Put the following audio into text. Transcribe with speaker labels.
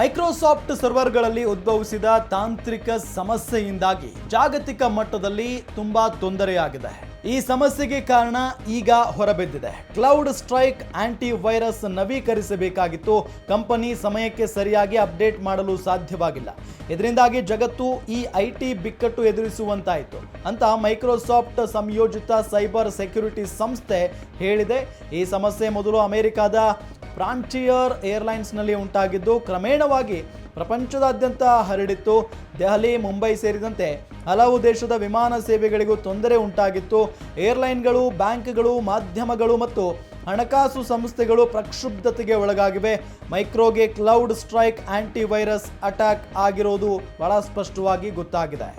Speaker 1: Microsoft ಸರ್ವರ್ಗಳಲ್ಲಿ ಉದ್ಭವಿಸಿದ ತಾಂತ್ರಿಕ ಸಮಸ್ಯೆಯಿಂದಾಗಿ ಜಾಗತಿಕ ಮಟ್ಟದಲ್ಲಿ ತುಂಬಾ ತೊಂದರೆಯಾಗಿದೆ. ಈ ಸಮಸ್ಯೆಗೆ ಕಾರಣ ಈಗ ಹೊರಬಿದ್ದಿದೆ. ಕ್ಲೌಡ್ ಸ್ಟ್ರೈಕ್ ಆಂಟಿ ವೈರಸ್ ನವೀಕರಿಸಬೇಕಾಗಿತ್ತು. ಕಂಪನಿ ಸಮಯಕ್ಕೆ ಸರಿಯಾಗಿ ಅಪ್ಡೇಟ್ ಮಾಡಲು ಸಾಧ್ಯವಾಗಿಲ್ಲ. ಇದರಿಂದಾಗಿ ಜಗತ್ತು ಈ ಐಟಿ ಬಿಕ್ಕಟ್ಟು ಎದುರಿಸುವಂತಾಯಿತು ಅಂತ ಮೈಕ್ರೋಸಾಫ್ಟ್ ಸಂಯೋಜಿತ ಸೈಬರ್ ಸೆಕ್ಯುರಿಟಿ ಸಂಸ್ಥೆ ಹೇಳಿದೆ. ಈ ಸಮಸ್ಯೆ ಮೊದಲು ಅಮೆರಿಕದ ಫ್ರಾಂಟಿಯರ್ ಏರ್ಲೈನ್ಸ್ನಲ್ಲಿ ಉಂಟಾಗಿದ್ದು ಕ್ರಮೇಣವಾಗಿ ಪ್ರಪಂಚದಾದ್ಯಂತ ಹರಡಿತ್ತು. ದೆಹಲಿ, ಮುಂಬೈ ಸೇರಿದಂತೆ ಹಲವು ದೇಶದ ವಿಮಾನ ಸೇವೆಗಳಿಗೂ ತೊಂದರೆ ಉಂಟಾಗಿತ್ತು. ಏರ್ಲೈನ್ಗಳು, ಬ್ಯಾಂಕ್ಗಳು, ಮಾಧ್ಯಮಗಳು ಮತ್ತು ಹಣಕಾಸು ಸಂಸ್ಥೆಗಳು ಪ್ರಕ್ಷುಬ್ಧತೆಗೆ ಒಳಗಾಗಿವೆ. ಮೈಕ್ರೋಗೆ cloud strike anti virus attack ಆಗಿರೋದು ಬಹಳ ಸ್ಪಷ್ಟವಾಗಿ ಗೊತ್ತಾಗಿದೆ.